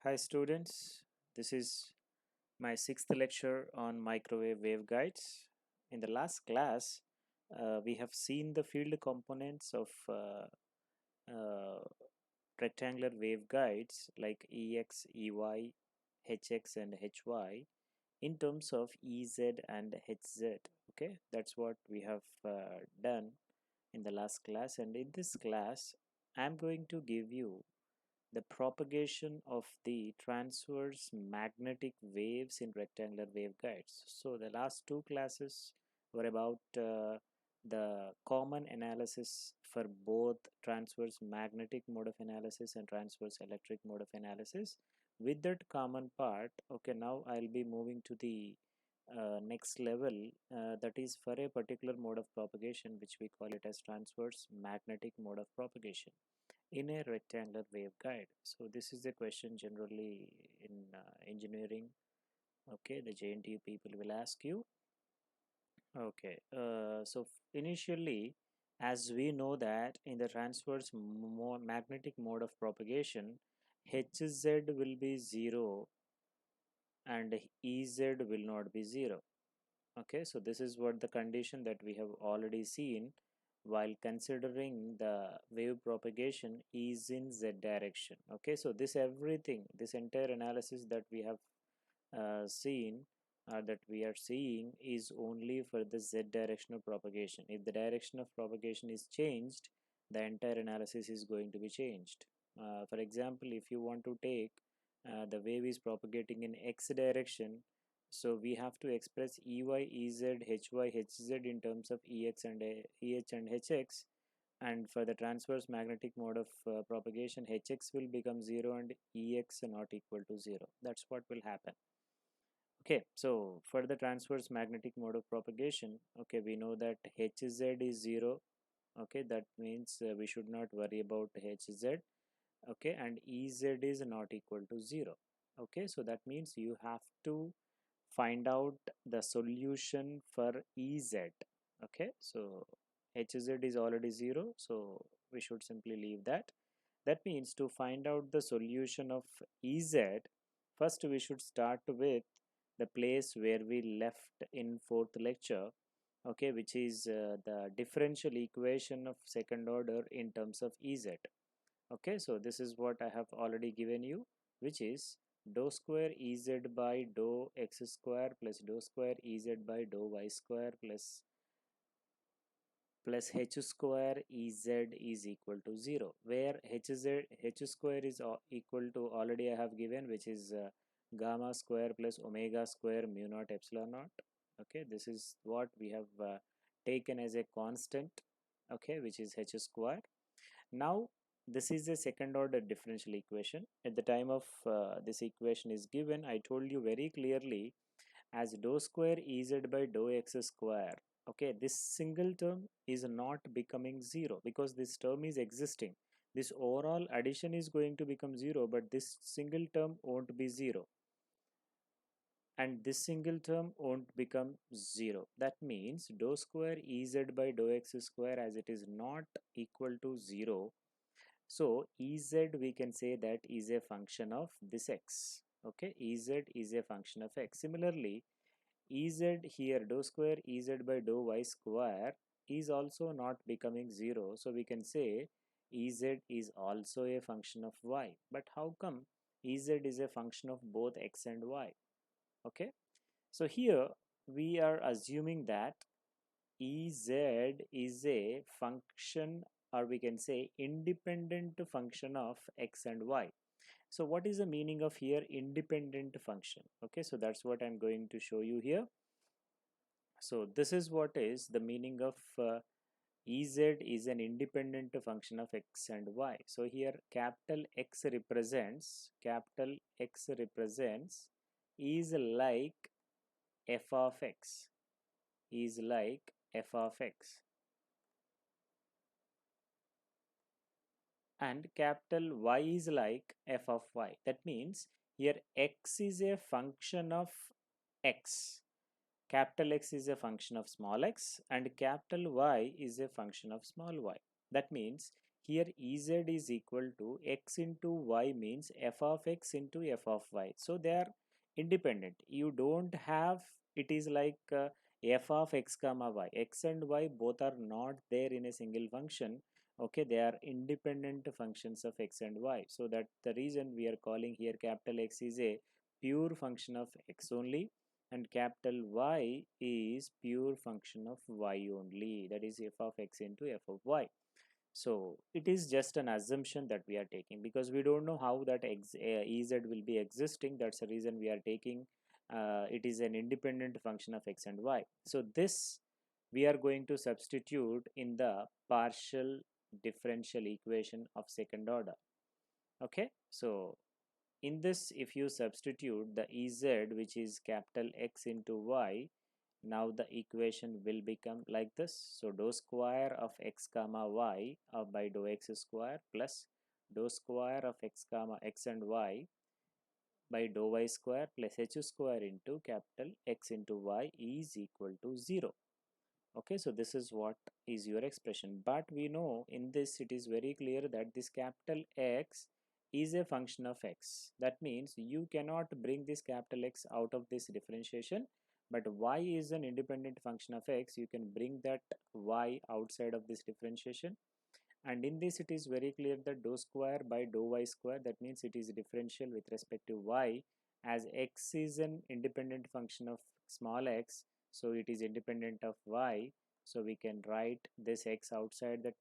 Hi students, this is my sixth lecture on microwave waveguides. In the last class, we have seen the field components of uh, rectangular waveguides like EX, EY, HX and HY in terms of EZ and HZ. Okay, that's what we have done in the last class, and in this class, I'm going to give you the propagation of the transverse magnetic waves in rectangular waveguides. So the last two classes were about the common analysis for both transverse magnetic mode of analysis and transverse electric mode of analysis. With that common part, okay, now I'll be moving to the next level, that is for a particular mode of propagation, which we call it as transverse magnetic mode of propagation in a rectangular waveguide. So this is the question generally in engineering. Okay, the JNTU people will ask you. Okay, initially, as we know that in the transverse magnetic mode of propagation, Hz will be 0 and Ez will not be 0. Okay, so this is what the condition that we have already seen while considering the wave propagation is in z direction. Okay, so this everything, this entire analysis that we have seen, that we are seeing, is only for the z direction of propagation. If the direction of propagation is changed, the entire analysis is going to be changed. For example, if you want to take the wave is propagating in x direction, so we have to express EY, EZ, HY, HZ in terms of EX and EH and HX, and for the transverse magnetic mode of propagation, HX will become 0 and EX not equal to 0. That's what will happen. Okay, so for the transverse magnetic mode of propagation, okay, we know that Hz is 0. Okay, that means we should not worry about Hz. Okay, and Ez is not equal to 0. Okay, so that means you have to find out the solution for Ez. Okay, so Hz is already 0, so we should simply leave that. That means to find out the solution of Ez, first we should start with the place where we left in fourth lecture, okay, which is the differential equation of second order in terms of Ez. Okay, so this is what I have already given you, which is dou square Ez by dou x square plus dou square Ez by dou y square plus h square Ez is equal to 0, where h square is equal to, already I have given, which is gamma square plus omega square mu naught epsilon naught. Okay, this is what we have taken as a constant, okay, which is h square. Now this is a second order differential equation. At the time of this equation is given, I told you very clearly as dou square Ez by dou x square. Okay, this single term is not becoming 0 because this term is existing. This overall addition is going to become 0, but this single term won't be 0, and this single term won't become 0. That means dou square Ez by dou x square, as it is not equal to 0, so Ez, we can say that is a function of this x. Okay, Ez is a function of x. Similarly, Ez here, dou square Ez by dou y square is also not becoming 0. So we can say Ez is also a function of y. But how come Ez is a function of both x and y? Okay, so here we are assuming that Ez is a function, or we can say independent function of x and y. So what is the meaning of here independent function? Okay, so that's what I'm going to show you here. So this is what is the meaning of Ez is an independent function of x and y. So here capital X represents is like f of x, is like f of x, and capital Y is like f of y. That means here x is a function of x, capital X is a function of small x, and capital Y is a function of small y. That means here Ez is equal to x into y means f of x into f of y. So they are independent. You don't have, it is like f of x comma y. X and y both are not there in a single function. Okay, they are independent functions of x and y. So that the reason we are calling here capital X is a pure function of x only, and capital Y is pure function of y only, that is f of x into f of y. So it is just an assumption that we are taking because we don't know how that ez will be existing. That's the reason we are taking it is an independent function of x and y. So this we are going to substitute in the partial differential equation of second order. Okay, so in this, if you substitute the Ez, which is capital X into Y, now the equation will become like this. So dou square of x comma y by dou x square plus dou square of x comma x and y by dou y square plus h square into capital X into y is equal to 0. Okay, so this is what is your expression, but we know in this it is very clear that this capital X is a function of x. That means you cannot bring this capital X out of this differentiation, but y is an independent function of x. You can bring that y outside of this differentiation, and in this it is very clear that dou square by dou y square, that means it is differential with respect to y, as x is an independent function of small x, so it is independent of y. So we can write this x outside that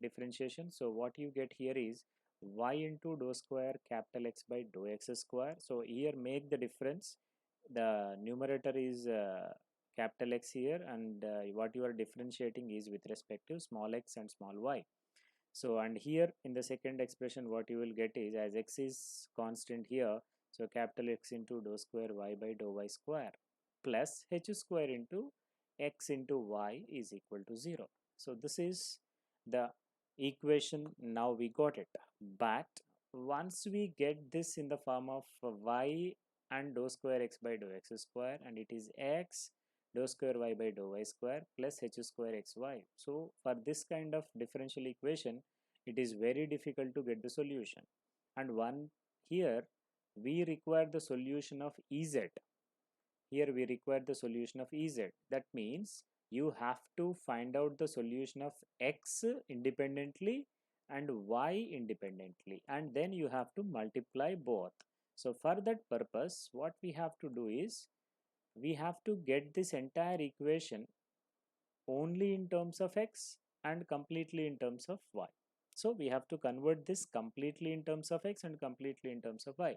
differentiation. So what you get here is y into dou square capital X by dou x square. So here make the difference, the numerator is capital X here, and what you are differentiating is with respect to small x and small y. So and here in the second expression what you will get is, as x is constant here, so capital X into dou square y by dou y square plus h square into x into y is equal to 0. So this is the equation. Now we got it, but once we get this in the form of y and dou square x by dou x square, and it is x dou square y by dou y square plus h square xy. So for this kind of differential equation, it is very difficult to get the solution. And one here we require the solution of Ez. Here we require the solution of Ez. That means you have to find out the solution of x independently and y independently, and then you have to multiply both. So for that purpose, what we have to do is we have to get this entire equation only in terms of x and completely in terms of y. So we have to convert this completely in terms of x and completely in terms of y.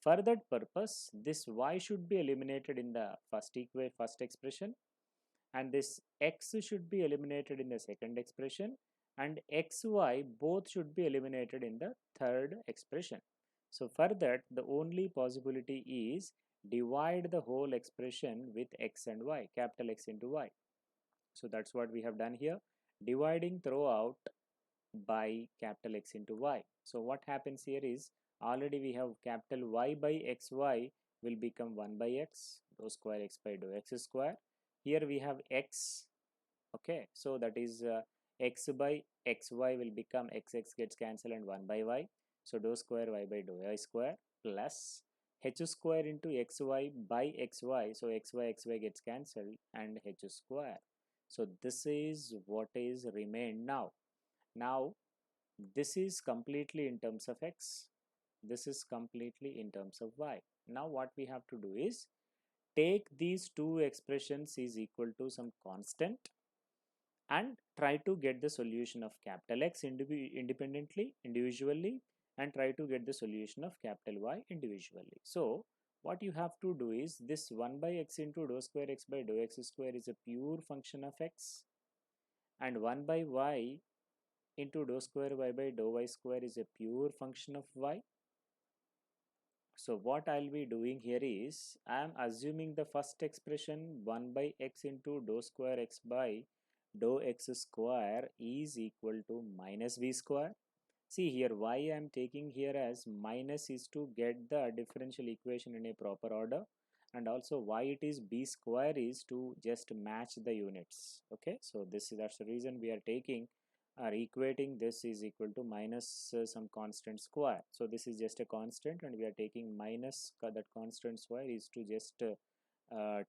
For that purpose, this y should be eliminated in the first expression, and this x should be eliminated in the second expression, and xy both should be eliminated in the third expression. So for that, the only possibility is divide the whole expression with x and y, capital X into y. So that's what we have done here, dividing throughout by capital X into y. So what happens here is, already we have capital Y by xy will become 1 by x, dou square x by dou x square. Here we have x. Okay, so that is x by xy will become x gets cancelled and 1 by y. So dou square y by dou y square plus h square into xy by xy. So xy gets cancelled and h square. So this is what is remained now. Now this is completely in terms of x. This is completely in terms of y. Now what we have to do is take these two expressions is equal to some constant and try to get the solution of capital X individually, and try to get the solution of capital Y individually. So what you have to do is, this 1 by x into dou square x by dou x square is a pure function of x, and 1 by y into dou square y by dou y square is a pure function of y. So what I'll be doing here is, I am assuming the first expression 1 by x into dou square x by dou x square is equal to minus v square. See here, y I am taking here as minus is to get the differential equation in a proper order, and also why it is b square is to just match the units. Okay, so that's the reason we are taking are equating this is equal to minus some constant square. So this is just a constant and we are taking minus that constant square is to just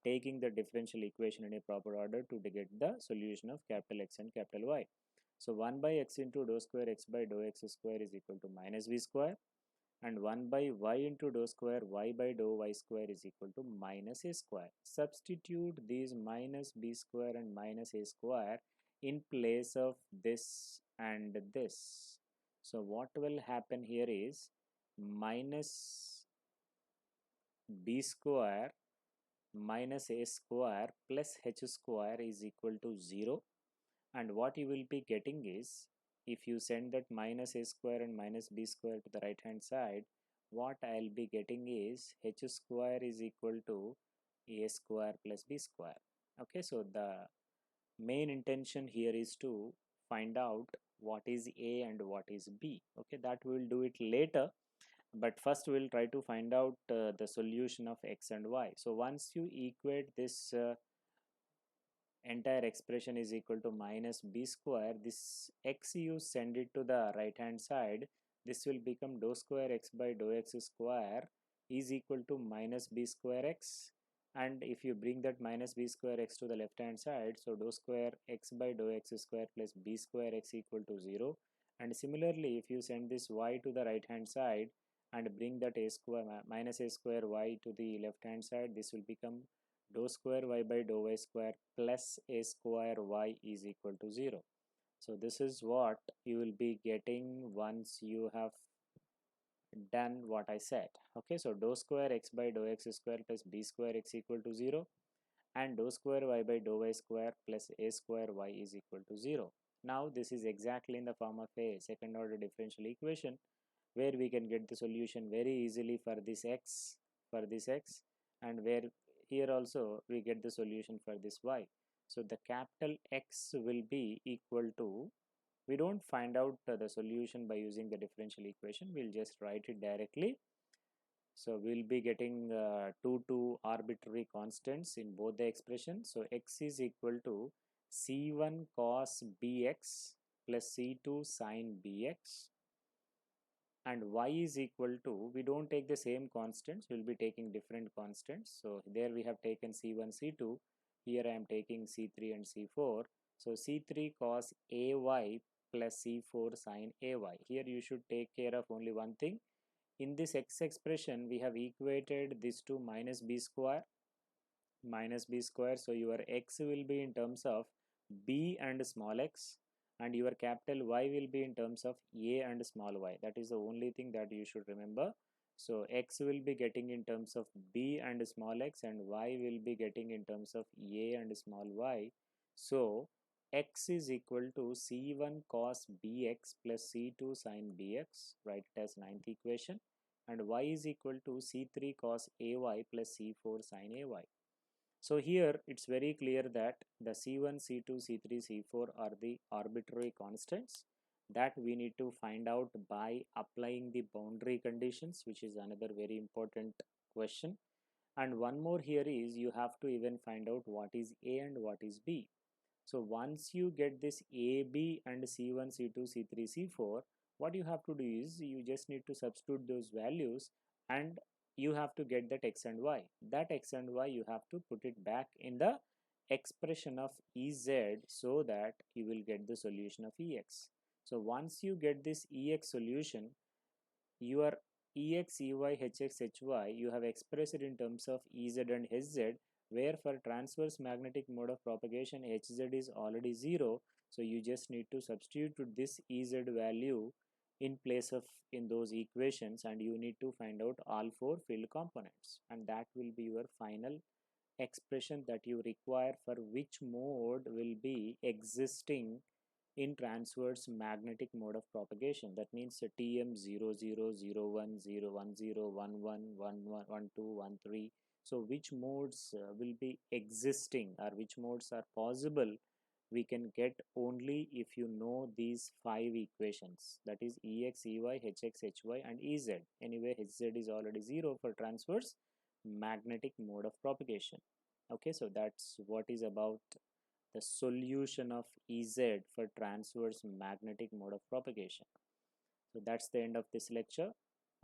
taking the differential equation in a proper order to get the solution of capital X and capital Y. So 1 by x into dou square x by dou x square is equal to minus v square, and 1 by y into dou square y by dou y square is equal to minus a square. Substitute these minus b square and minus a square in place of this and this. So what will happen here is minus b square minus a square plus h square is equal to 0, and what you will be getting is, if you send that minus a square and minus b square to the right hand side, what I'll be getting is h square is equal to a square plus b square. Okay, so the main intention here is to find out what is a and what is b. Okay, that we will do it later, but first we'll try to find out the solution of x and y. So once you equate this entire expression is equal to minus b square, this x you send it to the right hand side, this will become dou square x by dou x square is equal to minus b square x, and if you bring that minus b square x to the left hand side, so dou square x by dou x square plus b square x equal to 0. And similarly, if you send this y to the right hand side and bring that a square minus a square y to the left hand side, this will become dou square y by dou y square plus a square y is equal to 0. So this is what you will be getting once you have done what I said. Okay, so dou square x by dou x square plus b square x equal to 0, and dou square y by dou y square plus a square y is equal to 0. Now this is exactly in the form of a second order differential equation where we can get the solution very easily for this x, and where here also we get the solution for this y. So the capital X will be equal to, we don't find out the solution by using the differential equation, we'll just write it directly. So we'll be getting two arbitrary constants in both the expressions. So x is equal to c1 cos bx plus c2 sin bx, and y is equal to, we don't take the same constants, we'll be taking different constants. So there we have taken c1 c2, here I am taking c3 and c4. So c3 cos ay plus c4 sin ay. Here you should take care of only one thing. In this x expression we have equated this to minus b square, so your x will be in terms of b and small x, and your capital Y will be in terms of a and small y. That is the only thing that you should remember. So x will be getting in terms of b and small x, and y will be getting in terms of a and small y. So x is equal to c1 cos bx plus c2 sin bx, write it as ninth equation, and y is equal to c3 cos ay plus c4 sin ay. So here it's very clear that the C1, C2, C3, C4 are the arbitrary constants that we need to find out by applying the boundary conditions, which is another very important question. And one more here is you have to even find out what is A and what is B. So once you get this A, B and C1, C2, C3, C4, what you have to do is you just need to substitute those values, and you have to get that x and y. That x and y you have to put it back in the expression of Ez, so that you will get the solution of Ex. So once you get this Ex solution, your Ex, Ey, Hx, Hy you have expressed it in terms of Ez and Hz, where for transverse magnetic mode of propagation Hz is already 0, so you just need to substitute this Ez value in place of in those equations, and you need to find out all four field components, and that will be your final expression that you require for which mode will be existing in transverse magnetic mode of propagation. That means TM 0 0 0 1 0 1 0 1 1 1 1 1 2 1 3. So which modes will be existing, or which modes are possible, we can get only if you know these five equations, that is Ex, Ey, Hx, Hy and Ez. Anyway, Hz is already 0 for transverse magnetic mode of propagation. Okay, so that's what is about the solution of Ez for transverse magnetic mode of propagation. So that's the end of this lecture.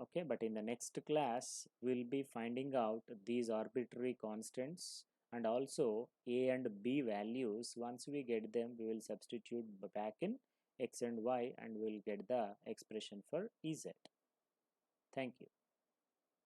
Okay, but in the next class, we'll be finding out these arbitrary constants and also a and b values. Once we get them, we will substitute back in x and y and we'll get the expression for Ez. Thank you.